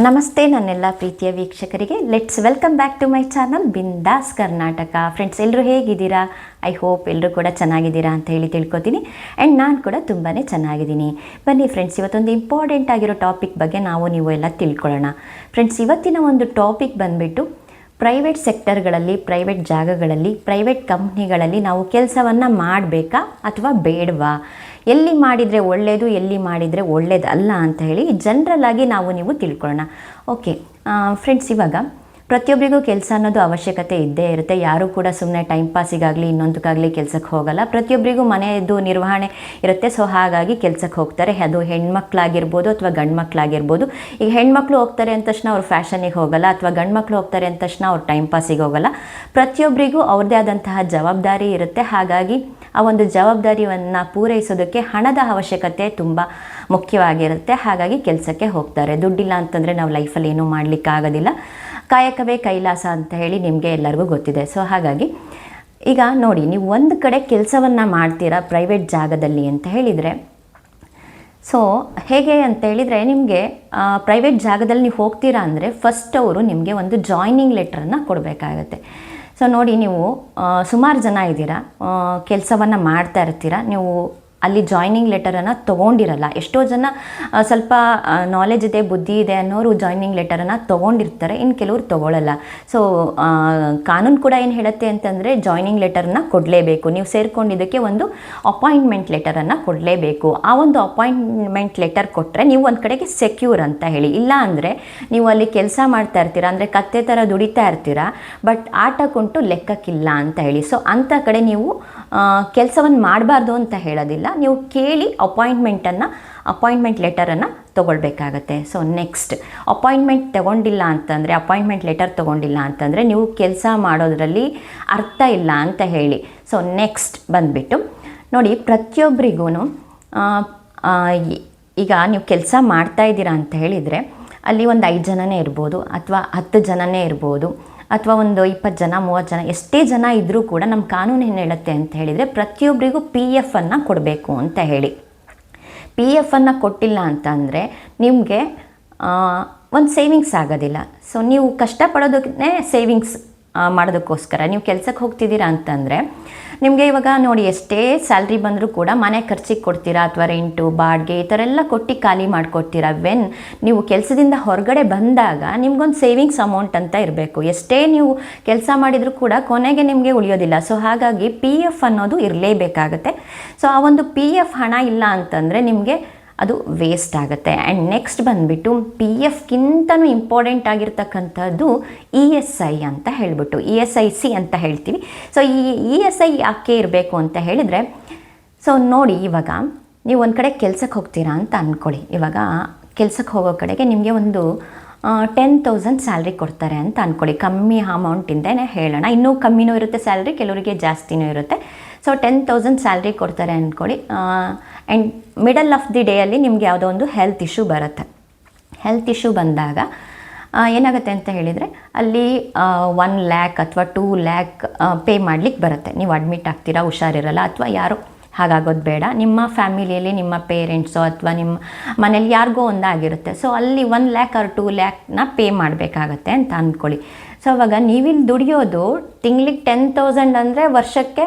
ನಮಸ್ತೆ ನನ್ನೆಲ್ಲ ಪ್ರೀತಿಯ ವೀಕ್ಷಕರಿಗೆ. Let's welcome back to my channel Bindaas Karnataka. Friends, ಎಲ್ಲರೂ ಹೇಗಿದ್ದೀರಾ? ಐ ಹೋಪ್ ಎಲ್ಲರೂ ಕೂಡ ಚೆನ್ನಾಗಿದ್ದೀರಾ ಅಂತ ಹೇಳಿ ತಿಳ್ಕೊತೀನಿ. ಆ್ಯಂಡ್ ನಾನು ಕೂಡ ತುಂಬಾ ಚೆನ್ನಾಗಿದ್ದೀನಿ. ಬನ್ನಿ ಫ್ರೆಂಡ್ಸ್, ಇವತ್ತೊಂದು ಇಂಪಾರ್ಟೆಂಟ್ ಆಗಿರೋ ಟಾಪಿಕ್ ಬಗ್ಗೆ ನೀವು ಎಲ್ಲ ತಿಳ್ಕೊಳ್ಳೋಣ. ಫ್ರೆಂಡ್ಸ್, ಇವತ್ತಿನ ಒಂದು ಟಾಪಿಕ್ ಬಂದುಬಿಟ್ಟು ಪ್ರೈವೇಟ್ ಸೆಕ್ಟರ್ಗಳಲ್ಲಿ, ಪ್ರೈವೇಟ್ ಜಾಗಗಳಲ್ಲಿ, ಪ್ರೈವೇಟ್ ಕಂಪ್ನಿಗಳಲ್ಲಿ ನಾವು ಕೆಲಸವನ್ನು ಮಾಡಬೇಕಾ ಅಥವಾ ಬೇಡವಾ, ಎಲ್ಲಿ ಮಾಡಿದರೆ ಒಳ್ಳೆಯದು, ಎಲ್ಲಿ ಮಾಡಿದರೆ ಒಳ್ಳೆಯದಲ್ಲ ಅಂತ ಹೇಳಿ ಜನರಲ್ ಆಗಿ ನೀವು ತಿಳ್ಕೊಳ್ಳೋಣ. ಓಕೆ ಫ್ರೆಂಡ್ಸ್, ಇವಾಗ ಪ್ರತಿಯೊಬ್ಬರಿಗೂ ಕೆಲಸ ಅನ್ನೋದು ಅವಶ್ಯಕತೆ ಇದ್ದೇ ಇರುತ್ತೆ. ಯಾರೂ ಕೂಡ ಸುಮ್ಮನೆ ಟೈಮ್ ಪಾಸಿಗಾಗಲಿ ಇನ್ನೊಂದಕ್ಕಾಗಲಿ ಕೆಲಸಕ್ಕೆ ಹೋಗಲ್ಲ. ಪ್ರತಿಯೊಬ್ಬರಿಗೂ ಮನೆಯದ್ದು ನಿರ್ವಹಣೆ ಇರುತ್ತೆ. ಸೊ ಹಾಗಾಗಿ ಕೆಲಸಕ್ಕೆ ಹೋಗ್ತಾರೆ. ಅದು ಹೆಣ್ಮಕ್ಳಾಗಿರ್ಬೋದು ಅಥವಾ ಗಂಡು ಮಕ್ಕಳಾಗಿರ್ಬೋದು. ಈಗ ಹೆಣ್ಮಕ್ಳು ಹೋಗ್ತಾರೆ ಅಂದ ತಕ್ಷಣ ಅವ್ರು ಫ್ಯಾಷನಿಗೆ ಹೋಗಲ್ಲ, ಅಥವಾ ಗಂಡು ಮಕ್ಕಳು ಹೋಗ್ತಾರೆ ಅಂದ ತಕ್ಷಣ ಅವ್ರು ಟೈಮ್ ಪಾಸಿಗೆ ಹೋಗಲ್ಲ. ಪ್ರತಿಯೊಬ್ಬರಿಗೂ ಅವ್ರದ್ದೇ ಆದಂತಹ ಜವಾಬ್ದಾರಿ ಇರುತ್ತೆ. ಹಾಗಾಗಿ ಆ ಒಂದು ಜವಾಬ್ದಾರಿಯನ್ನು ಪೂರೈಸೋದಕ್ಕೆ ಹಣದ ಅವಶ್ಯಕತೆ ತುಂಬ ಮುಖ್ಯವಾಗಿರುತ್ತೆ. ಹಾಗಾಗಿ ಕೆಲಸಕ್ಕೆ ಹೋಗ್ತಾರೆ. ದುಡ್ಡಿಲ್ಲ ಅಂತಂದರೆ ನಾವು ಲೈಫಲ್ಲಿ ಏನೂ ಮಾಡಲಿಕ್ಕಾಗೋದಿಲ್ಲ. ಕಾಯಕವೇ ಕೈಲಾಸ ಅಂತ ಹೇಳಿ ನಿಮಗೆ ಎಲ್ಲರಿಗೂ ಗೊತ್ತಿದೆ. ಸೊ ಹಾಗಾಗಿ ಈಗ ನೋಡಿ, ನೀವು ಒಂದು ಕಡೆ ಕೆಲಸವನ್ನು ಮಾಡ್ತೀರಾ ಪ್ರೈವೇಟ್ ಜಾಗದಲ್ಲಿ ಅಂತ ಹೇಳಿದರೆ, ಸೊ ಹೇಗೆ ಅಂತ ಹೇಳಿದರೆ, ನಿಮಗೆ ಪ್ರೈವೇಟ್ ಜಾಗದಲ್ಲಿ ನೀವು ಹೋಗ್ತೀರಾ ಅಂದರೆ ಫಸ್ಟ್ ಅವರು ನಿಮಗೆ ಒಂದು ಜಾಯ್ನಿಂಗ್ ಲೆಟ್ರನ್ನು ಕೊಡಬೇಕಾಗತ್ತೆ. ಸೊ ನೋಡಿ, ನೀವು ಸುಮಾರು ಜನ ಇದ್ದೀರಾ, ಕೆಲಸವನ್ನು ಮಾಡ್ತಾ ಇರ್ತೀರ, ನೀವು ಅಲ್ಲಿ ಜಾಯ್ನಿಂಗ್ ಲೆಟರನ್ನು ತೊಗೊಂಡಿರಲ್ಲ. ಎಷ್ಟೋ ಜನ ಸ್ವಲ್ಪ ನಾಲೆಜ್ ಇದೆ, ಬುದ್ಧಿ ಇದೆ ಅನ್ನೋರು ಜಾಯ್ನಿಂಗ್ ಲೆಟರನ್ನು ತೊಗೊಂಡಿರ್ತಾರೆ, ಇನ್ನು ಕೆಲವರು ತೊಗೊಳ್ಳಲ್ಲ. ಸೊ ಕಾನೂನು ಕೂಡ ಏನು ಹೇಳುತ್ತೆ ಅಂತಂದರೆ, ಜಾಯ್ನಿಂಗ್ ಲೆಟರನ್ನು ಕೊಡಲೇಬೇಕು. ನೀವು ಸೇರಿಕೊಂಡಿದ್ದಕ್ಕೆ ಒಂದು ಅಪಾಯಿಂಟ್ಮೆಂಟ್ ಲೆಟರನ್ನು ಕೊಡಲೇಬೇಕು. ಆ ಒಂದು ಅಪಾಯಿಂಟ್ಮೆಂಟ್ ಲೆಟರ್ ಕೊಟ್ಟರೆ ನೀವು ಒಂದು ಕಡೆಗೆ ಸೆಕ್ಯೂರ್ ಅಂತ ಹೇಳಿ. ಇಲ್ಲ ಅಂದರೆ ನೀವು ಅಲ್ಲಿ ಕೆಲಸ ಮಾಡ್ತಾ ಇರ್ತೀರ, ಅಂದರೆ ಕತ್ತೆ ಥರ ದುಡಿತಾ ಇರ್ತೀರ, ಬಟ್ ಆಟ ಕುಂಟು ಲೆಕ್ಕಕ್ಕಿಲ್ಲ ಅಂತ ಹೇಳಿ. ಸೊ ಅಂಥ ಕಡೆ ನೀವು ಕೆಲಸವನ್ನು ಮಾಡಬಾರ್ದು ಅಂತ ಹೇಳೋದಿಲ್ಲ. ನೀವು ಕೇಳಿ ಅಪಾಯಿಂಟ್ಮೆಂಟ್ ಲೆಟರನ್ನು ತೊಗೊಳ್ಬೇಕಾಗತ್ತೆ. So next, appointment appointment letter ತೊಗೊಂಡಿಲ್ಲ ಅಂತಂದರೆ ನೀವು ಕೆಲಸ ಮಾಡೋದ್ರಲ್ಲಿ ಅರ್ಥ ಇಲ್ಲ ಅಂತ ಹೇಳಿ. ಸೊ ನೆಕ್ಸ್ಟ್ ಬಂದುಬಿಟ್ಟು ನೋಡಿ, ಪ್ರತಿಯೊಬ್ಬರಿಗೂ ಈಗ ನೀವು ಕೆಲಸ ಮಾಡ್ತಾ ಇದ್ದೀರಾ ಅಂತ ಹೇಳಿದರೆ ಅಲ್ಲಿ ಒಂದು 5 ಜನನೇ ಇರ್ಬೋದು, ಅಥವಾ 10 ಜನನೇ ಇರ್ಬೋದು, ಅಥವಾ ಒಂದು 20 ಜನ 30 ಜನ, ಎಷ್ಟೇ ಜನ ಇದ್ದರೂ ಕೂಡ ನಮ್ಮ ಕಾನೂನು ಏನು ಹೇಳುತ್ತೆ ಅಂತ ಹೇಳಿದರೆ, ಪ್ರತಿಯೊಬ್ಬರಿಗೂ PF ಅನ್ನು ಕೊಡಬೇಕು ಅಂತ ಹೇಳಿ. PF ಅನ್ನು ಕೊಟ್ಟಿಲ್ಲ ಅಂತಂದರೆ ನಿಮಗೆ ಒಂದು ಸೇವಿಂಗ್ಸ್ ಆಗೋದಿಲ್ಲ. ಸೊ ನೀವು ಕಷ್ಟಪಡೋದಕ್ಕೆ ಸೇವಿಂಗ್ಸ್ ಮಾಡೋದಕ್ಕೋಸ್ಕರ ನೀವು ಕೆಲಸಕ್ಕೆ ಹೋಗ್ತಿದ್ದೀರಾ ಅಂತಂದರೆ, ನಿಮಗೆ ಇವಾಗ ನೋಡಿ, ಎಷ್ಟೇ ಸ್ಯಾಲ್ರಿ ಬಂದರೂ ಕೂಡ ಮನೆ ಖರ್ಚಿಗೆ ಕೊಡ್ತೀರಾ, ಅಥವಾ ರೆಂಟು, ಬಾಡಿಗೆ ಈ ಥರ ಎಲ್ಲ ಕೊಟ್ಟು ಖಾಲಿ ಮಾಡಿಕೊಡ್ತೀರಾ. ನೀವು ಕೆಲಸದಿಂದ ಹೊರಗಡೆ ಬಂದಾಗ ನಿಮ್ಗೊಂದು ಸೇವಿಂಗ್ಸ್ ಅಮೌಂಟ್ ಅಂತ ಇರಬೇಕು. ಎಷ್ಟೇ ನೀವು ಕೆಲಸ ಮಾಡಿದರೂ ಕೂಡ ಕೊನೆಗೆ ನಿಮಗೆ ಉಳಿಯೋದಿಲ್ಲ. ಸೊ ಹಾಗಾಗಿ PF ಅನ್ನೋದು ಇರಲೇಬೇಕಾಗತ್ತೆ. ಸೊ ಆ ಒಂದು PF ಹಣ ಇಲ್ಲ ಅಂತಂದರೆ ನಿಮಗೆ ಅದು ವೇಸ್ಟ್ ಆಗುತ್ತೆ. ಆ್ಯಂಡ್ ನೆಕ್ಸ್ಟ್ ಬಂದುಬಿಟ್ಟು PFಗಿಂತನೂ ಇಂಪಾರ್ಟೆಂಟ್ ಆಗಿರ್ತಕ್ಕಂಥದ್ದು ESI ಅಂತ ಹೇಳಿಬಿಟ್ಟು, ESIC ಅಂತ ಹೇಳ್ತೀವಿ. ಸೊ ಈ ESI ಯಾಕೆ ಇರಬೇಕು ಅಂತ ಹೇಳಿದರೆ, ಸೊ ನೋಡಿ, ಇವಾಗ ನೀವು ಒಂದು ಕಡೆ ಕೆಲಸಕ್ಕೆ ಹೋಗ್ತೀರಾ ಅಂತ ಅಂದ್ಕೊಳ್ಳಿ. ಇವಾಗ ಕೆಲಸಕ್ಕೆ ಹೋಗೋ ಕಡೆಗೆ ನಿಮಗೆ ಒಂದು 10,000 ಸ್ಯಾಲ್ರಿ ಕೊಡ್ತಾರೆ ಅಂತ ಅಂದ್ಕೊಳ್ಳಿ. ಕಮ್ಮಿ ಅಮೌಂಟಿಂದನೇ ಹೇಳೋಣ, ಇನ್ನೂ ಕಮ್ಮಿನೂ ಇರುತ್ತೆ ಸ್ಯಾಲ್ರಿ, ಕೆಲವರಿಗೆ ಜಾಸ್ತಿನೂ ಇರುತ್ತೆ. ಸೊ 10,000 ಸ್ಯಾಲ್ರಿ ಕೊಡ್ತಾರೆ ಅಂದ್ಕೊಳ್ಳಿ. ಆ್ಯಂಡ್ ಮಿಡಲ್ ಆಫ್ ದಿ ಡೇಯಲ್ಲಿ ನಿಮಗೆ ಯಾವುದೋ ಒಂದು ಹೆಲ್ತ್ ಇಶ್ಯೂ ಬರುತ್ತೆ. ಹೆಲ್ತ್ ಇಶ್ಯೂ ಬಂದಾಗ ಏನಾಗುತ್ತೆ ಅಂತ ಹೇಳಿದರೆ, ಅಲ್ಲಿ 1 lakh ಅಥವಾ 2 lakh ಪೇ ಮಾಡಲಿಕ್ಕೆ ಬರುತ್ತೆ. ನೀವು ಅಡ್ಮಿಟ್ ಆಗ್ತೀರಾ, ಹುಷಾರಿರಲ್ಲ, ಅಥವಾ ಯಾರೋ ಹಾಗಾಗೋದು ಬೇಡ, ನಿಮ್ಮ ಫ್ಯಾಮಿಲಿಯಲ್ಲಿ ನಿಮ್ಮ ಪೇರೆಂಟ್ಸೋ ಅಥವಾ ನಿಮ್ಮ ಮನೇಲಿ ಯಾರಿಗೋ ಒಂದಾಗಿರುತ್ತೆ. ಸೊ ಅಲ್ಲಿ 1 lakh or 2 lakhನ ಪೇ ಮಾಡಬೇಕಾಗತ್ತೆ ಅಂತ ಅಂದ್ಕೊಳ್ಳಿ. ಸೊ ಅವಾಗ ನೀವಿಲ್ಲಿ ದುಡಿಯೋದು ತಿಂಗಳಿಗೆ 10,000 ಅಂದರೆ ವರ್ಷಕ್ಕೆ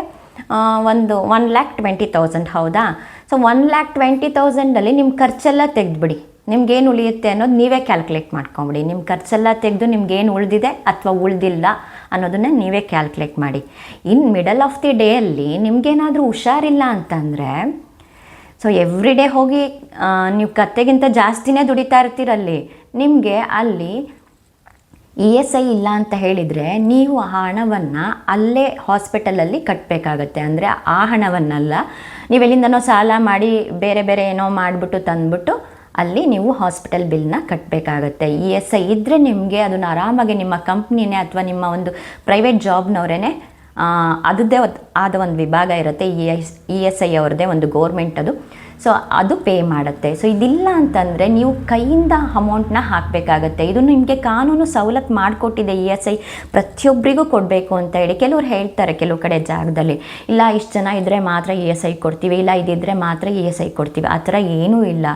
ಒಂದು 1,20,000, ಹೌದಾ? ಸೊ 1,20,000ಅಲ್ಲಿ ನಿಮ್ಮ ಖರ್ಚೆಲ್ಲ ತೆಗೆದುಬಿಡಿ. ನಿಮ್ಗೇನು ಉಳಿಯುತ್ತೆ ಅನ್ನೋದು ನೀವೇ ಕ್ಯಾಲ್ಕುಲೇಟ್ ಮಾಡ್ಕೊಂಬಿಡಿ. ನಿಮ್ಮ ಖರ್ಚೆಲ್ಲ ತೆಗೆದು ನಿಮ್ಗೇನು ಉಳಿದಿದೆ ಅಥವಾ ಉಳಿದಿಲ್ಲ ಅನ್ನೋದನ್ನೇ ನೀವೇ ಕ್ಯಾಲ್ಕುಲೇಟ್ ಮಾಡಿ. ಇನ್ನು ಮಿಡಲ್ ಆಫ್ ದಿ ಡೇಯಲ್ಲಿ ನಿಮಗೇನಾದರೂ ಹುಷಾರಿಲ್ಲ ಅಂತಂದರೆ, ಸೊ ಎವ್ರಿ ಡೇ ಹೋಗಿ ನೀವು ಕತ್ತೆಗಿಂತ ಜಾಸ್ತಿನೇ ದುಡಿತಾ ಇರ್ತೀರಲ್ಲಿ, ನಿಮಗೆ ಅಲ್ಲಿ ESI ಇಲ್ಲ ಅಂತ ಹೇಳಿದರೆ ನೀವು ಆ ಹಣವನ್ನು ಅಲ್ಲೇ ಹಾಸ್ಪಿಟಲಲ್ಲಿ ಕಟ್ಟಬೇಕಾಗತ್ತೆ. ಅಂದರೆ ಆ ಹಣವನ್ನಲ್ಲ, ನೀವೆಲ್ಲಿಂದನೋ ಸಾಲ ಮಾಡಿ ಬೇರೆ ಬೇರೆ ಏನೋ ಮಾಡಿಬಿಟ್ಟು ತಂದುಬಿಟ್ಟು ಅಲ್ಲಿ ನೀವು ಹಾಸ್ಪಿಟಲ್ ಬಿಲ್ನ ಕಟ್ಟಬೇಕಾಗತ್ತೆ. ESI ಇದ್ದರೆ ನಿಮಗೆ ಅದನ್ನು ಆರಾಮಾಗಿ ನಿಮ್ಮ ಕಂಪ್ನಿನೇ ಅಥವಾ ನಿಮ್ಮ ಒಂದು ಪ್ರೈವೇಟ್ ಜಾಬ್ನವರೇ ಅದರದ್ದೇ ಆದ ಒಂದು ವಿಭಾಗ ಇರುತ್ತೆ. ESI ಅವ್ರದ್ದೇ ಒಂದು ಗೋರ್ಮೆಂಟ್ ಅದು. ಸೊ ಅದು ಪೇ ಮಾಡುತ್ತೆ. ಸೊ ಇದಿಲ್ಲ ಅಂತಂದರೆ ನೀವು ಕೈಯಿಂದ ಅಮೌಂಟ್ನ ಹಾಕಬೇಕಾಗತ್ತೆ. ಇದು ನಿಮಗೆ ಕಾನೂನು ಸವಲತ್ತು ಮಾಡಿಕೊಟ್ಟಿದೆ ESI ಪ್ರತಿಯೊಬ್ಬರಿಗೂ ಕೊಡಬೇಕು ಅಂತ ಹೇಳಿ. ಕೆಲವ್ರು ಹೇಳ್ತಾರೆ ಕೆಲವು ಕಡೆ ಜಾಗದಲ್ಲಿ, ಇಲ್ಲ ಇಷ್ಟು ಜನ ಇದ್ದರೆ ಮಾತ್ರ ESI ಕೊಡ್ತೀವಿ, ಇಲ್ಲ ಇದಿದ್ದರೆ ಮಾತ್ರ ESI ಕೊಡ್ತೀವಿ. ಆ ಥರ ಏನೂ ಇಲ್ಲ,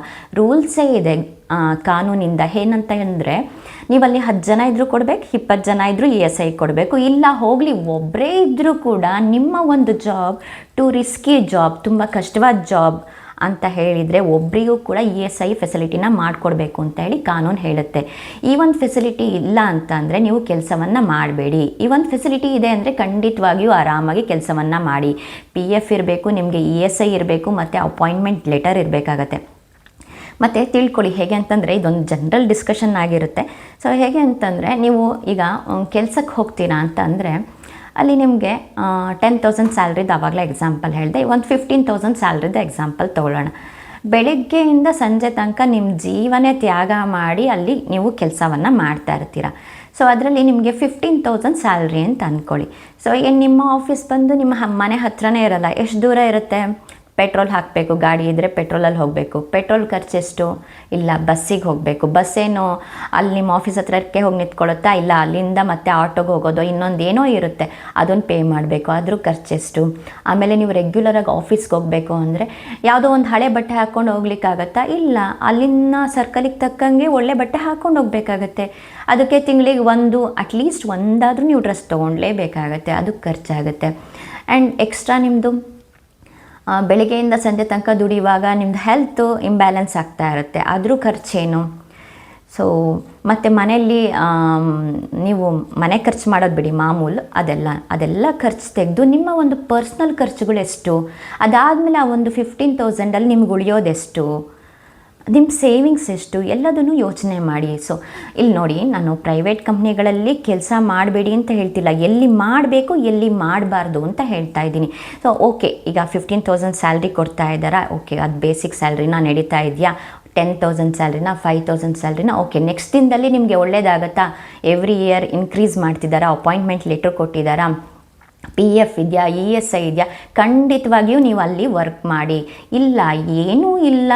ರೂಲ್ಸೇ ಇದೆ ಕಾನೂನಿಂದ. ಏನಂತ ಅಂದರೆ ನೀವಲ್ಲಿ 10 ಜನ ಇದ್ದರೂ ಕೊಡಬೇಕು, 20 ಜನ ಇದ್ದರೂ ESI ಕೊಡಬೇಕು. ಇಲ್ಲ ಹೋಗಲಿ ಒಬ್ಬರೇ ಇದ್ದರೂ ಕೂಡ ನಿಮ್ಮ ಒಂದು ಜಾಬ್ ಟು ರಿಸ್ಕಿ ಜಾಬ್, ತುಂಬ ಕಷ್ಟವಾದ ಜಾಬ್ ಅಂತ ಹೇಳಿದರೆ ಒಬ್ಬರಿಗೂ ಕೂಡ ESI ಫೆಸಿಲಿಟಿನ ಮಾಡಿಕೊಡ್ಬೇಕು ಅಂತ ಹೇಳಿ ಕಾನೂನು ಹೇಳುತ್ತೆ. ಈ ಒಂದು ಫೆಸಿಲಿಟಿ ಇಲ್ಲ ಅಂತ ಅಂದರೆ ನೀವು ಕೆಲಸವನ್ನು ಮಾಡಬೇಡಿ. ಈ ಒಂದು ಫೆಸಿಲಿಟಿ ಇದೆ ಅಂದರೆ ಖಂಡಿತವಾಗಿಯೂ ಆರಾಮಾಗಿ ಕೆಲಸವನ್ನು ಮಾಡಿ. PF ಇರಬೇಕು, ನಿಮಗೆ ESI ಇರಬೇಕು, ಮತ್ತು ಅಪಾಯಿಂಟ್ಮೆಂಟ್ ಲೆಟರ್ ಇರಬೇಕಾಗತ್ತೆ. ಮತ್ತು ತಿಳ್ಕೊಳ್ಳಿ ಹೇಗೆ ಅಂತಂದರೆ ಇದೊಂದು ಜನರಲ್ ಡಿಸ್ಕಷನ್ ಆಗಿರುತ್ತೆ. ಸೊ ಹೇಗೆ ಅಂತಂದರೆ ನೀವು ಈಗ ಕೆಲಸಕ್ಕೆ ಹೋಗ್ತೀರಾ ಅಂತ ಅಂದರೆ ಅಲ್ಲಿ ನಿಮಗೆ 10,000 ಸ್ಯಾಲ್ರಿದು ಆವಾಗಲೇ ಎಕ್ಸಾಂಪಲ್ ಹೇಳಿದೆ. ಒಂದು 15,000 ಸ್ಯಾಲ್ರಿದು ಎಕ್ಸಾಂಪಲ್ ತೊಗೊಳ್ಳೋಣ. ಬೆಳಗ್ಗೆಯಿಂದ ಸಂಜೆ ತನಕ ನಿಮ್ಮ ಜೀವನೇ ತ್ಯಾಗ ಮಾಡಿ ಅಲ್ಲಿ ನೀವು ಕೆಲಸವನ್ನು ಮಾಡ್ತಾ ಇರ್ತೀರ. ಸೊ ಅದರಲ್ಲಿ ನಿಮಗೆ 15,000 ಸ್ಯಾಲ್ರಿ ಅಂತ ಅಂದ್ಕೊಳ್ಳಿ. ಸೊ ಏನು ನಿಮ್ಮ ಆಫೀಸ್ ಬಂದು ನಿಮ್ಮ ಮನೆ ಹತ್ರನೇ ಇರಲ್ಲ, ಎಷ್ಟು ದೂರ ಇರುತ್ತೆ? ಪೆಟ್ರೋಲ್ ಹಾಕಬೇಕು, ಗಾಡಿ ಇದ್ದರೆ ಪೆಟ್ರೋಲಲ್ಲಿ ಹೋಗಬೇಕು. ಪೆಟ್ರೋಲ್ ಖರ್ಚೆಷ್ಟು? ಇಲ್ಲ ಬಸ್ಸಿಗೆ ಹೋಗಬೇಕು. ಬಸ್ಸೇನು ಅಲ್ಲಿ ನಿಮ್ಮ ಆಫೀಸ್ ಹತ್ರಕ್ಕೆ ಹೋಗಿ ನಿಂತ್ಕೊಳ್ಳುತ್ತಾ? ಇಲ್ಲ ಅಲ್ಲಿಂದ ಮತ್ತೆ ಆಟೋಗೆ ಹೋಗೋದು, ಇನ್ನೊಂದು ಏನೋ ಇರುತ್ತೆ, ಅದನ್ನು ಪೇ ಮಾಡಬೇಕು, ಅದ್ರ ಖರ್ಚೆಷ್ಟು? ಆಮೇಲೆ ನೀವು ರೆಗ್ಯುಲರಾಗಿ ಆಫೀಸ್ಗೆ ಹೋಗಬೇಕು ಅಂದರೆ ಯಾವುದೋ ಒಂದು ಹಳೆ ಬಟ್ಟೆ ಹಾಕ್ಕೊಂಡು ಹೋಗ್ಲಿಕ್ಕಾಗತ್ತಾ? ಇಲ್ಲ, ಅಲ್ಲಿನ ಸರ್ಕಲಿಗೆ ತಕ್ಕಂಗೆ ಒಳ್ಳೆ ಬಟ್ಟೆ ಹಾಕ್ಕೊಂಡು ಹೋಗಬೇಕಾಗತ್ತೆ. ಅದಕ್ಕೆ ತಿಂಗಳಿಗೆ ಅಟ್ಲೀಸ್ಟ್ ಒಂದಾದರೂ ನೀವು ಡ್ರೆಸ್ ತೊಗೊಳ್ಲೇಬೇಕಾಗತ್ತೆ, ಅದಕ್ಕೆ ಖರ್ಚಾಗುತ್ತೆ. ಆ್ಯಂಡ್ ಎಕ್ಸ್ಟ್ರಾ ನಿಮ್ಮದು ಬೆಳಗ್ಗೆಯಿಂದ ಸಂಜೆ ತನಕ ದುಡಿಯುವಾಗ ನಿಮ್ಮದು ಹೆಲ್ತು ಇಂಬ್ಯಾಲೆನ್ಸ್ ಆಗ್ತಾ ಇರುತ್ತೆ, ಅದ್ರ ಖರ್ಚೇನು? ಸೊ ಮತ್ತು ಮನೆಯಲ್ಲಿ ನೀವು ಮನೆ ಖರ್ಚು ಮಾಡೋದು ಬಿಡಿ, ಮಾಮೂಲು ಅದೆಲ್ಲ ಖರ್ಚು ತೆಗೆದು ನಿಮ್ಮ ಒಂದು ಪರ್ಸ್ನಲ್ ಖರ್ಚುಗಳು ಎಷ್ಟು? ಅದಾದಮೇಲೆ ಆ ಒಂದು 15,000ಅಲ್ಲಿ ನಿಮ್ಗೆ ಉಳಿಯೋದೆಷ್ಟು? ನಿಮ್ಮ ಸೇವಿಂಗ್ಸ್ ಎಷ್ಟು? ಎಲ್ಲದನ್ನು ಯೋಚನೆ ಮಾಡಿ. ಸೊ ಇಲ್ಲಿ ನೋಡಿ, ನಾನು ಪ್ರೈವೇಟ್ ಕಂಪ್ನಿಗಳಲ್ಲಿ ಕೆಲಸ ಮಾಡಬೇಡಿ ಅಂತ ಹೇಳ್ತಿಲ್ಲ, ಎಲ್ಲಿ ಮಾಡಬೇಕು ಎಲ್ಲಿ ಮಾಡಬಾರ್ದು ಅಂತ ಹೇಳ್ತಾ ಇದ್ದೀನಿ. ಸೊ ಓಕೆ, ಈಗ 15,000 ಸ್ಯಾಲ್ರಿ ಕೊಡ್ತಾ ಇದ್ದಾರಾ? ಓಕೆ, ಅದು ಬೇಸಿಕ್ ಸ್ಯಾಲ್ರಿನ ನಡೀತಾ ಇದೆಯಾ? 10,000 ಸ್ಯಾಲ್ರಿನ, 5,000 ಸ್ಯಾಲ್ರಿನ? ಓಕೆ, ನೆಕ್ಸ್ಟ್ ದಿನದಲ್ಲಿ ನಿಮಗೆ ಒಳ್ಳೇದಾಗತ್ತಾ? ಎವ್ರಿ ಇಯರ್ ಇನ್ಕ್ರೀಸ್ ಮಾಡ್ತಿದ್ದಾರಾ? ಅಪಾಯಿಂಟ್ಮೆಂಟ್ ಲೆಟ್ರ್ ಕೊಟ್ಟಿದ್ದಾರಾ? PF ಇದೆಯಾ? ESI ಇದೆಯಾ? ಖಂಡಿತವಾಗಿಯೂ ನೀವು ಅಲ್ಲಿ ವರ್ಕ್ ಮಾಡಿ. ಇಲ್ಲ ಏನೂ ಇಲ್ಲ,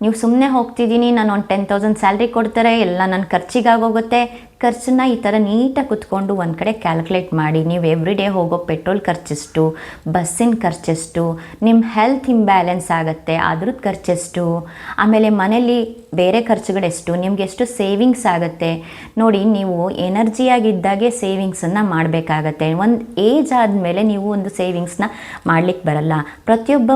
ನೀವು ಸುಮ್ಮನೆ ಹೋಗ್ತಿದ್ದೀನಿ, ನಾನು ಒಂದು 10,000 ಸ್ಯಾಲ್ರಿ ಕೊಡ್ತಾರೆ, ಎಲ್ಲ ನನ್ನ ಖರ್ಚಿಗಾಗೋಗುತ್ತೆ. ಖರ್ಚನ್ನ ಈ ಥರ ನೀಟಾಗಿ ಕುತ್ಕೊಂಡು ಒಂದು ಕಡೆ ಕ್ಯಾಲ್ಕುಲೇಟ್ ಮಾಡಿ. ನೀವು ಎವ್ರಿ ಡೇ ಹೋಗೋ ಪೆಟ್ರೋಲ್ ಖರ್ಚೆಷ್ಟು, ಬಸ್ಸಿನ ಖರ್ಚೆಷ್ಟು, ನಿಮ್ಮ ಹೆಲ್ತ್ ಇಂಬ್ಯಾಲೆನ್ಸ್ ಆಗುತ್ತೆ ಅದ್ರದ್ದು ಖರ್ಚೆಷ್ಟು, ಆಮೇಲೆ ಮನೇಲಿ ಬೇರೆ ಖರ್ಚುಗಳೆಷ್ಟು, ನಿಮ್ಗೆ ಎಷ್ಟು ಸೇವಿಂಗ್ಸ್ ಆಗುತ್ತೆ ನೋಡಿ. ನೀವು ಎನರ್ಜಿಯಾಗಿದ್ದಾಗೆ ಸೇವಿಂಗ್ಸನ್ನು ಮಾಡಬೇಕಾಗತ್ತೆ. ಒಂದು ಏಜ್ ಆದಮೇಲೆ ನೀವು ಒಂದು ಸೇವಿಂಗ್ಸ್ನ ಮಾಡಲಿಕ್ಕೆ ಬರಲ್ಲ. ಪ್ರತಿಯೊಬ್ಬ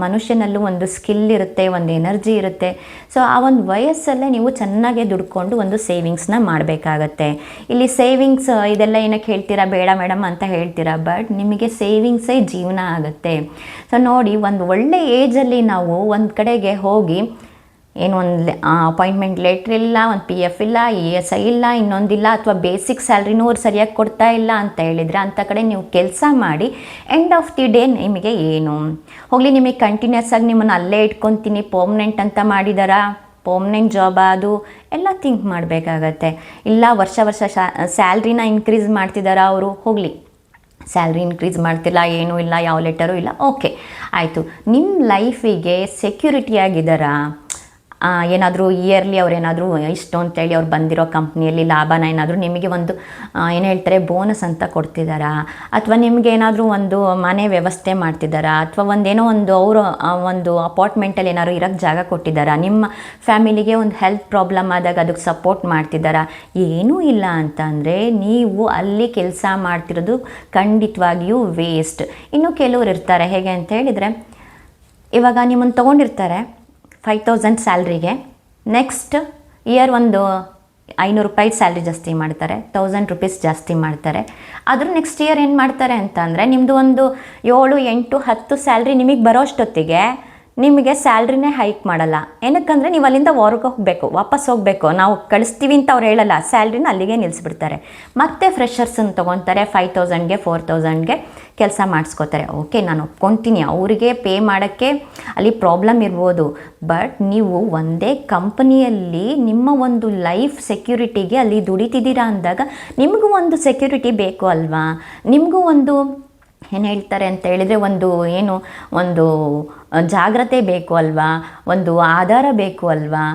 ಮನುಷ್ಯನಲ್ಲೂ ಒಂದು ಸ್ಕಿಲ್ ಇರುತ್ತೆ, ಒಂದು ಎನರ್ಜಿ ಇರುತ್ತೆ. ಸೊ ಆ ಒಂದು ವಯಸ್ಸಲ್ಲೇ ನೀವು ಚೆನ್ನಾಗೇ ದುಡ್ಕೊಂಡು ಒಂದು ಸೇವಿಂಗ್ಸ್ನ ಮಾಡಬೇಕಾಗತ್ತೆ. ಇಲ್ಲಿ ಸೇವಿಂಗ್ಸ್ ಇದೆಲ್ಲ ಏನಕ್ಕೆ ಹೇಳ್ತೀರಾ, ಬೇಡ ಮೇಡಮ್ ಅಂತ ಹೇಳ್ತೀರಾ, ಬಟ್ ನಿಮಗೆ ಸೇವಿಂಗ್ಸೇ ಜೀವನ ಆಗುತ್ತೆ. ಸೊ ನೋಡಿ, ಒಂದು ಒಳ್ಳೆ ಏಜಲ್ಲಿ ನಾವು ಒಂದು ಕಡೆಗೆ ಹೋಗಿ ಏನು ಒಂದು ಅಪಾಯಿಂಟ್ಮೆಂಟ್ ಲೆಟ್ರ್ ಇಲ್ಲ, ಒಂದು PF ಇಲ್ಲ, ESI ಇಲ್ಲ, ಇನ್ನೊಂದಿಲ್ಲ, ಅಥವಾ ಬೇಸಿಕ್ ಸ್ಯಾಲ್ರಿನೂ ಅವ್ರು ಸರಿಯಾಗಿ ಕೊಡ್ತಾ ಇಲ್ಲ ಅಂತ ಹೇಳಿದರೆ ಅಂಥ ಕಡೆ ನೀವು ಕೆಲಸ ಮಾಡಿ ಎಂಡ್ ಆಫ್ ದಿ ಡೇ ನಿಮಗೆ ಏನು ಹೋಗಲಿ, ನಿಮಗೆ ಕಂಟಿನ್ಯೂಸ್ ಆಗಿ ನಿಮ್ಮನ್ನು ಅಲ್ಲೇ ಇಟ್ಕೊತೀನಿ ಪರ್ಮನೆಂಟ್ ಅಂತ ಮಾಡಿದಾರಾ? ಪರ್ಮನೆಂಟ್ ಜಾಬ್ ಅದು ಎಲ್ಲ ಥಿಂಕ್ ಮಾಡಬೇಕಾಗತ್ತೆ. ಇಲ್ಲ ವರ್ಷ ಸ್ಯಾಲ್ರಿನ ಇನ್ಕ್ರೀಸ್ ಮಾಡ್ತಿದ್ದಾರಾ ಅವರು? ಹೋಗಲಿ, ಸ್ಯಾಲ್ರಿ ಇನ್ಕ್ರೀಸ್ ಮಾಡ್ತಿಲ್ಲ, ಏನೂ ಇಲ್ಲ, ಯಾವ ಲೆಟರು ಇಲ್ಲ, ಓಕೆ ಆಯಿತು. ನಿಮ್ಮ ಲೈಫಿಗೆ ಸೆಕ್ಯೂರಿಟಿಯಾಗಿದ್ದಾರಾ? ಏನಾದರೂ ಇಯರ್ಲಿ ಅವ್ರೇನಾದರೂ ಇಷ್ಟು ಅಂತೇಳಿ ಅವ್ರು ಬಂದಿರೋ ಕಂಪ್ನಿಯಲ್ಲಿ ಲಾಭನ ಏನಾದರೂ ನಿಮಗೆ ಒಂದು ಏನು ಹೇಳ್ತಾರೆ ಬೋನಸ್ ಅಂತ ಕೊಡ್ತಿದ್ದಾರಾ? ಅಥವಾ ನಿಮಗೆ ಏನಾದರೂ ಒಂದು ಮನೆ ವ್ಯವಸ್ಥೆ ಮಾಡ್ತಿದ್ದಾರಾ? ಅಥವಾ ಒಂದೇನೋ ಒಂದು ಅವರು ಒಂದು ಅಪಾರ್ಟ್ಮೆಂಟಲ್ಲಿ ಏನಾದ್ರು ಇರೋಕ್ಕೆ ಜಾಗ ಕೊಟ್ಟಿದ್ದಾರಾ? ನಿಮ್ಮ ಫ್ಯಾಮಿಲಿಗೆ ಒಂದು ಹೆಲ್ತ್ ಪ್ರಾಬ್ಲಮ್ ಆದಾಗ ಅದಕ್ಕೆ ಸಪೋರ್ಟ್ ಮಾಡ್ತಿದ್ದಾರಾ? ಏನೂ ಇಲ್ಲ ಅಂತ ಅಂದರೆ ನೀವು ಅಲ್ಲಿ ಕೆಲಸ ಮಾಡ್ತಿರೋದು ಖಂಡಿತವಾಗಿಯೂ ವೇಸ್ಟ್. ಇನ್ನು ಕೆಲವ್ರು ಇರ್ತಾರೆ ಹೇಗೆ ಅಂತ ಹೇಳಿದರೆ, ಇವಾಗ ನಿಮ್ಮನ್ನು ತೊಗೊಂಡಿರ್ತಾರೆ 5,000 ಸ್ಯಾಲ್ರಿಗೆ, ನೆಕ್ಸ್ಟ್ ಇಯರ್ ಒಂದು 500 ರೂಪಾಯಿ ಸ್ಯಾಲ್ರಿ ಜಾಸ್ತಿ ಮಾಡ್ತಾರೆ, 1,000 ರುಪೀಸ್ ಜಾಸ್ತಿ ಮಾಡ್ತಾರೆ. ಆದರೂ ನೆಕ್ಸ್ಟ್ ಇಯರ್ ಏನು ಮಾಡ್ತಾರೆ ಅಂತ ಅಂದರೆ, ನಿಮ್ಮದು ಒಂದು 7, 8, 10 ಸ್ಯಾಲ್ರಿ ನಿಮಗೆ ಬರೋಷ್ಟೊತ್ತಿಗೆ ನಿಮಗೆ ಸ್ಯಾಲ್ರಿನೇ ಹೈಕ್ ಮಾಡಲ್ಲ. ಏನಕ್ಕಂದರೆ ನೀವು ಅಲ್ಲಿಂದ ವಾಪಸ್ ಹೋಗಬೇಕು, ನಾವು ಕಳಿಸ್ತೀವಿ ಅಂತ ಅವ್ರು ಹೇಳಲ್ಲ, ಸ್ಯಾಲ್ರಿನ ಅಲ್ಲಿಗೆ ನಿಲ್ಲಿಸ್ಬಿಡ್ತಾರೆ. ಮತ್ತೆ ಫ್ರೆಷರ್ಸನ್ನು ತೊಗೊತಾರೆ, 5,000ಗೆ 4,000ಗೆ ಕೆಲಸ ಮಾಡಿಸ್ಕೋತಾರೆ. ಓಕೆ, ನಾನು ಒಪ್ಕೊತೀನಿ, ಅವರಿಗೆ ಪೇ ಮಾಡೋಕ್ಕೆ ಅಲ್ಲಿ ಪ್ರಾಬ್ಲಮ್ ಇರ್ಬೋದು, ಬಟ್ ನೀವು ಒಂದೇ ಕಂಪನಿಯಲ್ಲಿ ನಿಮ್ಮ ಒಂದು ಲೈಫ್ ಸೆಕ್ಯೂರಿಟಿಗೆ ಅಲ್ಲಿ ದುಡಿತಿದ್ದೀರಾ ಅಂದಾಗ ನಿಮಗೂ ಒಂದು ಸೆಕ್ಯೂರಿಟಿ ಬೇಕು ಅಲ್ವಾ? ನಿಮಗೂ ಒಂದು ಏನು ಹೇಳ್ತಾರೆ ಅಂತ ಹೇಳಿದರೆ ಒಂದು ಜಾಗ್ರತೆ ಬೇಕು ಅಲ್ವಾ, ಒಂದು ಆಧಾರ ಬೇಕು ಅಲ್ವಾ.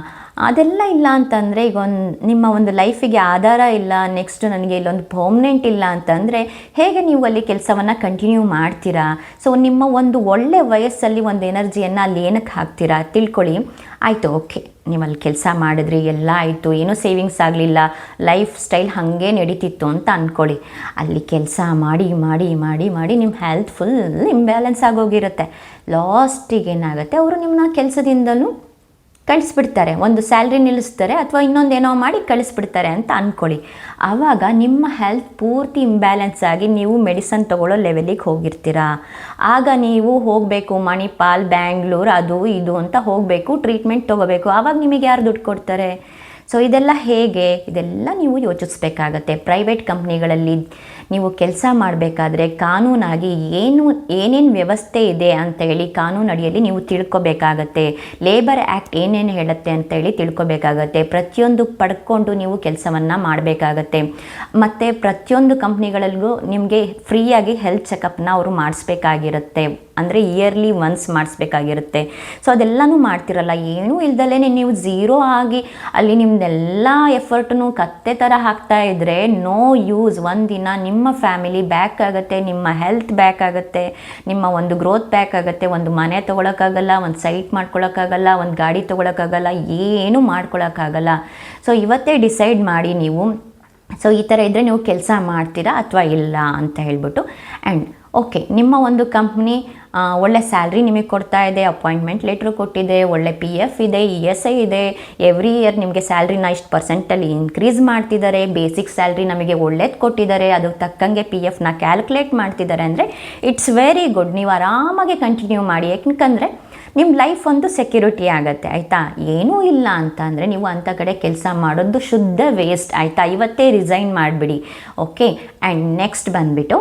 ಅದೆಲ್ಲ ಇಲ್ಲ ಅಂತಂದರೆ ಈಗ ನಿಮ್ಮ ಒಂದು ಲೈಫಿಗೆ ಆಧಾರ ಇಲ್ಲ, ನೆಕ್ಸ್ಟ್ ನನಗೆ ಇಲ್ಲೊಂದು ಪರ್ಮನೆಂಟ್ ಇಲ್ಲ ಅಂತಂದರೆ ಹೇಗೆ ನೀವು ಅಲ್ಲಿ ಕೆಲಸವನ್ನು ಕಂಟಿನ್ಯೂ ಮಾಡ್ತೀರಾ? ಸೊ ನಿಮ್ಮ ಒಂದು ಒಳ್ಳೆ ವಯಸ್ಸಲ್ಲಿ ಒಂದು ಎನರ್ಜಿಯನ್ನು ಅಲ್ಲಿ ಏನಕ್ಕೆ ಹಾಕ್ತೀರಾ ತಿಳ್ಕೊಳ್ಳಿ. ಆಯಿತು, ಓಕೆ, ನೀವು ಅಲ್ಲಿ ಕೆಲಸ ಮಾಡಿದ್ರಿ, ಎಲ್ಲ ಆಯಿತು, ಏನೂ ಸೇವಿಂಗ್ಸ್ ಆಗಲಿಲ್ಲ, ಲೈಫ್ ಸ್ಟೈಲ್ ಹಾಗೆ ನಡೀತಿತ್ತು ಅಂತ ಅಂದ್ಕೊಳ್ಳಿ. ಅಲ್ಲಿ ಕೆಲಸ ಮಾಡಿ ಮಾಡಿ ಮಾಡಿ ಮಾಡಿ ನಿಮ್ಮ ಹೆಲ್ತ್ ಫುಲ್ ಇಂಬ್ಯಾಲೆನ್ಸ್ ಆಗೋಗಿರುತ್ತೆ. ಲಾಸ್ಟಿಗೆ ಏನಾಗುತ್ತೆ, ಅವರು ನಿಮ್ಮನ್ನ ಕೆಲಸದಿಂದಲೂ ಕಳಿಸ್ಬಿಡ್ತಾರೆ, ಒಂದು ಸ್ಯಾಲ್ರಿ ನಿಲ್ಲಿಸ್ತಾರೆ ಅಥವಾ ಇನ್ನೊಂದೇನೋ ಮಾಡಿ ಕಳಿಸ್ಬಿಡ್ತಾರೆ ಅಂತ ಅಂದ್ಕೊಳ್ಳಿ. ಆವಾಗ ನಿಮ್ಮ ಹೆಲ್ತ್ ಪೂರ್ತಿ ಇಂಬ್ಯಾಲೆನ್ಸ್ ಆಗಿ ನೀವು ಮೆಡಿಸನ್ ತೊಗೊಳ್ಳೋ ಲೆವೆಲಿಗೆ ಹೋಗಿರ್ತೀರ. ಆಗ ನೀವು ಹೋಗಬೇಕು ಮಣಿಪಾಲ್, ಬ್ಯಾಂಗ್ಳೂರು, ಅದು ಇದು ಅಂತ ಹೋಗಬೇಕು, ಟ್ರೀಟ್ಮೆಂಟ್ ತೊಗೋಬೇಕು. ಆವಾಗ ನಿಮಗೆ ಯಾರು ದುಡ್ಡು ಕೊಡ್ತಾರೆ? ಸೊ ಇದೆಲ್ಲ ಹೇಗೆ, ಇದೆಲ್ಲ ನೀವು ಯೋಚಿಸ್ಬೇಕಾಗತ್ತೆ. ಪ್ರೈವೇಟ್ ಕಂಪ್ನಿಗಳಲ್ಲಿ ನೀವು ಕೆಲಸ ಮಾಡಬೇಕಾದ್ರೆ ಕಾನೂನಾಗಿ ಏನೇನು ವ್ಯವಸ್ಥೆ ಇದೆ ಅಂತೇಳಿ ಕಾನೂನು ಅಡಿಯಲ್ಲಿ ನೀವು ತಿಳ್ಕೊಬೇಕಾಗತ್ತೆ. ಲೇಬರ್ ಆ್ಯಕ್ಟ್ ಏನೇನು ಹೇಳುತ್ತೆ ಅಂತೇಳಿ ತಿಳ್ಕೊಬೇಕಾಗತ್ತೆ. ಪ್ರತಿಯೊಂದು ಪಡ್ಕೊಂಡು ನೀವು ಕೆಲಸವನ್ನು ಮಾಡಬೇಕಾಗತ್ತೆ. ಮತ್ತು ಪ್ರತಿಯೊಂದು ಕಂಪ್ನಿಗಳಲ್ಲೂ ನಿಮಗೆ ಫ್ರೀಯಾಗಿ ಹೆಲ್ತ್ ಚೆಕಪ್ನ ಅವರು ಮಾಡಿಸ್ಬೇಕಾಗಿರುತ್ತೆ, ಅಂದರೆ ಇಯರ್ಲಿ ಒನ್ಸ್ ಮಾಡಿಸ್ಬೇಕಾಗಿರುತ್ತೆ. ಸೊ ಅದೆಲ್ಲನೂ ಮಾಡ್ತಿರಲ್ಲ, ಏನೂ ಇಲ್ದಲೇ ನೀವು ಝೀರೋ ಆಗಿ ಅಲ್ಲಿ ನಿಮ್ಮದೆಲ್ಲ ಎಫರ್ಟ್ನು ಕತ್ತೆ ಥರ ಹಾಕ್ತಾ ಇದ್ದರೆ ನೋ ಯೂಸ್. ಒಂದಿನ ನಿಮ್ಮ ಫ್ಯಾಮಿಲಿ ಬ್ಯಾಕ್ ಆಗುತ್ತೆ, ನಿಮ್ಮ ಹೆಲ್ತ್ ಬ್ಯಾಕ್ ಆಗುತ್ತೆ, ನಿಮ್ಮ ಒಂದು ಗ್ರೋತ್ ಬ್ಯಾಕ್ ಆಗುತ್ತೆ. ಒಂದು ಮನೆ ತೊಗೊಳಕ್ಕಾಗಲ್ಲ, ಒಂದು ಸೈಟ್ ಮಾಡ್ಕೊಳಕ್ಕಾಗಲ್ಲ, ಒಂದು ಗಾಡಿ ತೊಗೊಳಕ್ಕಾಗಲ್ಲ, ಏನೂ ಮಾಡ್ಕೊಳಕ್ಕಾಗಲ್ಲ. ಸೊ ಇವತ್ತೇ ಡಿಸೈಡ್ ಮಾಡಿ ನೀವು. ಸೊ ಈ ಥರ ಇದ್ದರೆ ನೀವು ಕೆಲಸ ಮಾಡ್ತೀರಾ ಅಥವಾ ಇಲ್ಲ ಅಂತ ಹೇಳ್ಬಿಟ್ಟು. ಆ್ಯಂಡ್ ಓಕೆ, ನಿಮ್ಮ ಒಂದು ಕಂಪ್ನಿ ಒಳ್ಳೆ ಸ್ಯಾಲ್ರಿ ನಿಮಗೆ ಕೊಡ್ತಾ ಇದೆ, ಅಪಾಯಿಂಟ್ಮೆಂಟ್ ಲೆಟ್ರ್ ಕೊಟ್ಟಿದೆ, ಒಳ್ಳೆ PF ಇದೆ, ESI ಇದೆ, ಎವ್ರಿ ಇಯರ್ ನಿಮಗೆ ಸ್ಯಾಲ್ರಿನ ಇಷ್ಟು ಪರ್ಸೆಂಟಲ್ಲಿ ಇನ್ಕ್ರೀಸ್ ಮಾಡ್ತಿದ್ದಾರೆ, ಬೇಸಿಕ್ ಸ್ಯಾಲ್ರಿ ನಮಗೆ ಒಳ್ಳೇದು ಕೊಟ್ಟಿದ್ದಾರೆ, ಅದು ತಕ್ಕಂಗೆ PFನ ಕ್ಯಾಲ್ಕುಲೇಟ್ ಮಾಡ್ತಿದ್ದಾರೆ ಅಂದರೆ ಇಟ್ಸ್ ವೆರಿ ಗುಡ್. ನೀವು ಆರಾಮಾಗಿ ಕಂಟಿನ್ಯೂ ಮಾಡಿ. ಯಾಕಂದರೆ ನಿಮ್ಮ ಲೈಫ್ ಒಂದು ಸೆಕ್ಯೂರಿಟಿ ಆಗುತ್ತೆ, ಆಯಿತಾ. ಏನೂ ಇಲ್ಲ ಅಂತ ಅಂದರೆ ನೀವು ಅಂಥ ಕಡೆ ಕೆಲಸ ಮಾಡೋದು ಶುದ್ಧ ವೇಸ್ಟ್, ಆಯಿತಾ. ಇವತ್ತೇ ರಿಸೈನ್ ಮಾಡಿಬಿಡಿ, ಓಕೆ. ಆ್ಯಂಡ್ ನೆಕ್ಸ್ಟ್ ಬಂದುಬಿಟ್ಟು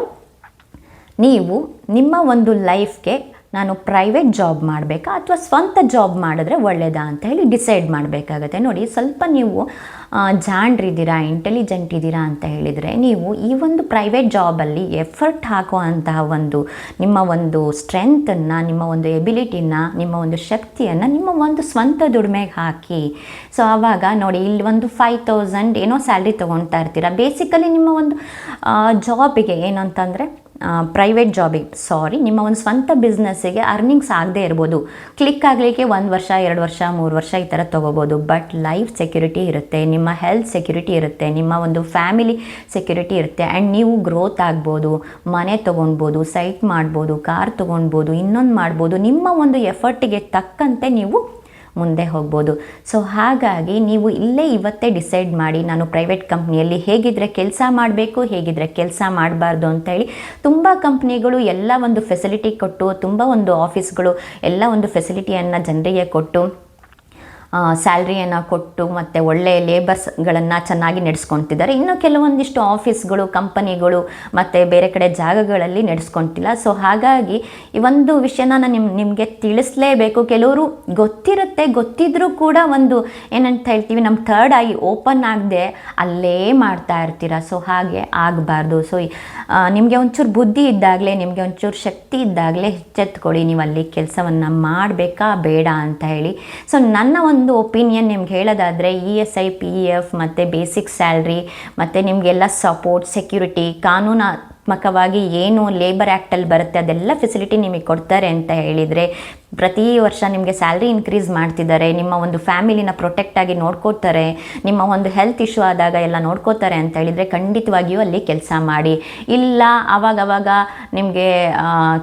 ನೀವು ನಿಮ್ಮ ಒಂದು ಲೈಫ್ಗೆ ನಾನು ಪ್ರೈವೇಟ್ ಜಾಬ್ ಮಾಡಬೇಕಾ ಅಥವಾ ಸ್ವಂತ ಜಾಬ್ ಮಾಡಿದ್ರೆ ಒಳ್ಳೆಯದಾ ಅಂತ ಹೇಳಿ ಡಿಸೈಡ್ ಮಾಡಬೇಕಾಗತ್ತೆ. ನೋಡಿ, ಸ್ವಲ್ಪ ನೀವು ಜಾಣ್ರಿದ್ದೀರಾ, ಇಂಟೆಲಿಜೆಂಟ್ ಇದ್ದೀರಾ ಅಂತ ಹೇಳಿದರೆ ನೀವು ಈ ಒಂದು ಪ್ರೈವೇಟ್ ಜಾಬಲ್ಲಿ ಎಫರ್ಟ್ ಹಾಕುವಂತಹ ನಿಮ್ಮ ಒಂದು ಸ್ಟ್ರೆಂತನ್ನು, ನಿಮ್ಮ ಒಂದು ಎಬಿಲಿಟಿನ, ನಿಮ್ಮ ಒಂದು ಶಕ್ತಿಯನ್ನು ನಿಮ್ಮ ಒಂದು ಸ್ವಂತ ದುಡಿಮೆಗೆ ಹಾಕಿ. ಸೊ ಆವಾಗ ನೋಡಿ, ಇಲ್ಲಿ ಒಂದು 5,000 ಏನೋ ಸ್ಯಾಲ್ರಿ ತೊಗೊಳ್ತಾ ಇರ್ತೀರ. ಬೇಸಿಕಲಿ ನಿಮ್ಮ ಒಂದು ಜಾಬಿಗೆ ಏನಂತಂದರೆ ಪ್ರೈವೇಟ್ ಜಾಬಿಗೆ ನಿಮ್ಮ ಒಂದು ಸ್ವಂತ ಬಿಸ್ನೆಸ್ಸಿಗೆ ಅರ್ನಿಂಗ್ಸ್ ಆಗದೇ ಇರ್ಬೋದು. ಕ್ಲಿಕ್ ಆಗಲಿಕ್ಕೆ 1 ವರ್ಷ 2 ವರ್ಷ 3 ವರ್ಷ ಈ ಥರ ತೊಗೋಬೋದು. ಬಟ್ ಲೈಫ್ ಸೆಕ್ಯೂರಿಟಿ ಇರುತ್ತೆ, ನಿಮ್ಮ ಹೆಲ್ತ್ ಸೆಕ್ಯೂರಿಟಿ ಇರುತ್ತೆ, ನಿಮ್ಮ ಒಂದು ಫ್ಯಾಮಿಲಿ ಸೆಕ್ಯೂರಿಟಿ ಇರುತ್ತೆ. ಆ್ಯಂಡ್ ನೀವು ಗ್ರೋತ್ ಆಗ್ಬೋದು, ಮನೆ ತೊಗೊಳ್ಬೋದು, ಸೈಟ್ ಮಾಡ್ಬೋದು, ಕಾರ್ ತೊಗೊಳ್ಬೋದು, ಇನ್ನೊಂದು ಮಾಡ್ಬೋದು. ನಿಮ್ಮ ಒಂದು ಎಫರ್ಟಿಗೆ ತಕ್ಕಂತೆ ನೀವು ಮುಂದೆ ಹೋಗ್ಬೋದು. ಸೊ ಹಾಗಾಗಿ ನೀವು ಇಲ್ಲೇ ಇವತ್ತೇ ಡಿಸೈಡ್ ಮಾಡಿ, ನಾನು ಪ್ರೈವೇಟ್ ಕಂಪ್ನಿಯಲ್ಲಿ ಹೇಗಿದ್ದರೆ ಕೆಲಸ ಮಾಡಬೇಕು, ಹೇಗಿದ್ದರೆ ಕೆಲಸ ಮಾಡಬಾರ್ದು ಅಂತೇಳಿ. ತುಂಬ ಕಂಪ್ನಿಗಳು ಎಲ್ಲ ಒಂದು ಫೆಸಿಲಿಟಿ ಕೊಟ್ಟು, ತುಂಬ ಒಂದು ಆಫೀಸ್ಗಳು ಎಲ್ಲ ಒಂದು ಫೆಸಿಲಿಟಿಯನ್ನು ಜನರಿಗೆ ಕೊಟ್ಟು, ಸ್ಯಾಲ್ರಿಯನ್ನು ಕೊಟ್ಟು ಮತ್ತು ಒಳ್ಳೆಯ ಲೇಬರ್ಸ್ಗಳನ್ನು ಚೆನ್ನಾಗಿ ನಡೆಸ್ಕೊತಿದ್ದಾರೆ. ಇನ್ನು ಕೆಲವೊಂದಿಷ್ಟು ಆಫೀಸ್ಗಳು, ಕಂಪನಿಗಳು ಮತ್ತು ಬೇರೆ ಕಡೆ ಜಾಗಗಳಲ್ಲಿ ನಡೆಸ್ಕೊತಿಲ್ಲ. ಸೊ ಹಾಗಾಗಿ ಈ ಒಂದು ವಿಷಯನ ನಾನು ನಿಮಗೆ ತಿಳಿಸಲೇಬೇಕು. ಕೆಲವರು ಗೊತ್ತಿದ್ರೂ ಕೂಡ ಒಂದು ಏನಂತ ಹೇಳ್ತೀವಿ, ನಮ್ಮ ಥರ್ಡ್ ಐ ಓಪನ್ ಆಗದೆ ಅಲ್ಲೇ ಮಾಡ್ತಾ ಇರ್ತೀರ. ಸೊ ಹಾಗೆ ಆಗಬಾರ್ದು. ಸೊ ನಿಮಗೆ ಒಂಚೂರು ಬುದ್ಧಿ ಇದ್ದಾಗಲೇ, ನಿಮಗೆ ಒಂಚೂರು ಶಕ್ತಿ ಇದ್ದಾಗಲೇ ಎಚ್ಚೆತ್ಕೊಳ್ಳಿ, ನೀವು ಅಲ್ಲಿ ಕೆಲಸವನ್ನು ಮಾಡಬೇಕಾ ಬೇಡ ಅಂತ ಹೇಳಿ. ಸೊ ನನ್ನ ಒಂದು ಒಪಿನಿಯನ್ ನಿಮ್ಗೆ ಹೇಳೋದಾದರೆ, ESI, PF ಮತ್ತು ಬೇಸಿಕ್ ಸ್ಯಾಲ್ರಿ ಮತ್ತು ನಿಮಗೆಲ್ಲ ಸಪೋರ್ಟ್, ಸೆಕ್ಯೂರಿಟಿ, ಕಾನೂನಾತ್ಮಕವಾಗಿ ಏನು ಲೇಬರ್ ಆ್ಯಕ್ಟಲ್ಲಿ ಬರುತ್ತೆ ಅದೆಲ್ಲ ಫೆಸಿಲಿಟಿ ನಿಮಗೆ ಕೊಡ್ತಾರೆ ಅಂತ ಹೇಳಿದರೆ, ಪ್ರತಿ ವರ್ಷ ನಿಮಗೆ ಸ್ಯಾಲ್ರಿ ಇನ್ಕ್ರೀಸ್ ಮಾಡ್ತಿದ್ದಾರೆ, ನಿಮ್ಮ ಒಂದು ಫ್ಯಾಮಿಲಿನ ಪ್ರೊಟೆಕ್ಟಾಗಿ ನೋಡ್ಕೋತಾರೆ, ನಿಮ್ಮ ಒಂದು ಹೆಲ್ತ್ ಇಶ್ಯೂ ಆದಾಗ ಎಲ್ಲ ನೋಡ್ಕೋತಾರೆ ಅಂತ ಹೇಳಿದರೆ ಖಂಡಿತವಾಗಿಯೂ ಅಲ್ಲಿ ಕೆಲಸ ಮಾಡಿ. ಇಲ್ಲ ಆವಾಗವಾಗ ನಿಮಗೆ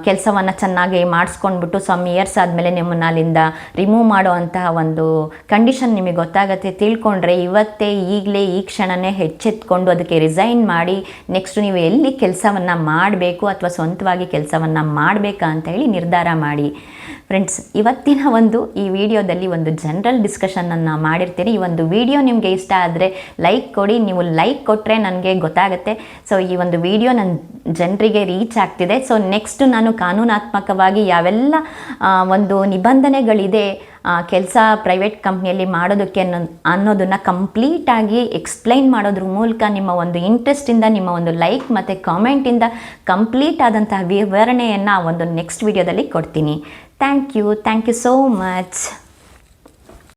ಕೆಲಸವನ್ನು ಚೆನ್ನಾಗಿ ಮಾಡಿಸ್ಕೊಂಡ್ಬಿಟ್ಟು ಸಮ್ ಇಯರ್ಸ್ ಆದಮೇಲೆ ನಿಮ್ಮನ್ನು ಅಲ್ಲಿಂದ ರಿಮೂವ್ ಮಾಡುವಂತಹ ಒಂದು ಕಂಡೀಷನ್ ನಿಮಗೆ ಗೊತ್ತಾಗುತ್ತೆ, ತಿಳ್ಕೊಂಡ್ರೆ ಇವತ್ತೇ ಈಗಲೇ ಈ ಕ್ಷಣನೇ ಎಚ್ಚೆತ್ಕೊಂಡು ಅದಕ್ಕೆ ರಿಸೈನ್ ಮಾಡಿ ನೆಕ್ಸ್ಟ್ ನೀವು ಎಲ್ಲಿ ಕೆಲಸವನ್ನು ಮಾಡಬೇಕು ಅಥವಾ ಸ್ವಂತವಾಗಿ ಕೆಲಸವನ್ನು ಮಾಡಬೇಕಾ ಅಂತ ಹೇಳಿ ನಿರ್ಧಾರ ಮಾಡಿ. ಫ್ರೆಂಡ್ಸ್, ಇವತ್ತಿನ ಈ ವಿಡಿಯೋದಲ್ಲಿ ಒಂದು ಜನರಲ್ ಡಿಸ್ಕಷನನ್ನು ಮಾಡಿರ್ತೀರಿ. ಈ ಒಂದು ವಿಡಿಯೋ ನಿಮಗೆ ಇಷ್ಟ ಆದರೆ ಲೈಕ್ ಕೊಡಿ. ನೀವು ಲೈಕ್ ಕೊಟ್ಟರೆ ನನಗೆ ಗೊತ್ತಾಗುತ್ತೆ, ಸೊ ಈ ಒಂದು ವಿಡಿಯೋ ನನ್ನ ಜನರಿಗೆ ರೀಚ್ ಆಗ್ತಿದೆ. ಸೊ ನೆಕ್ಸ್ಟ್ ನಾನು ಕಾನೂನಾತ್ಮಕವಾಗಿ ಯಾವೆಲ್ಲ ಒಂದು ನಿಬಂಧನೆಗಳಿದೆ ಕೆಲಸ ಪ್ರೈವೇಟ್ ಕಂಪ್ನಿಯಲ್ಲಿ ಮಾಡೋದಕ್ಕೆ ಅನ್ನೋದನ್ನು ಕಂಪ್ಲೀಟಾಗಿ ಎಕ್ಸ್ಪ್ಲೈನ್ ಮಾಡೋದ್ರ ಮೂಲಕ ನಿಮ್ಮ ಒಂದು ಇಂಟ್ರೆಸ್ಟಿಂದ, ನಿಮ್ಮ ಒಂದು ಲೈಕ್ ಮತ್ತು ಕಾಮೆಂಟಿಂದ ಕಂಪ್ಲೀಟ್ ಆದಂತಹ ವಿವರಣೆಯನ್ನು ಒಂದು ನೆಕ್ಸ್ಟ್ ವಿಡಿಯೋದಲ್ಲಿ ಕೊಡ್ತೀನಿ. Thank you so much.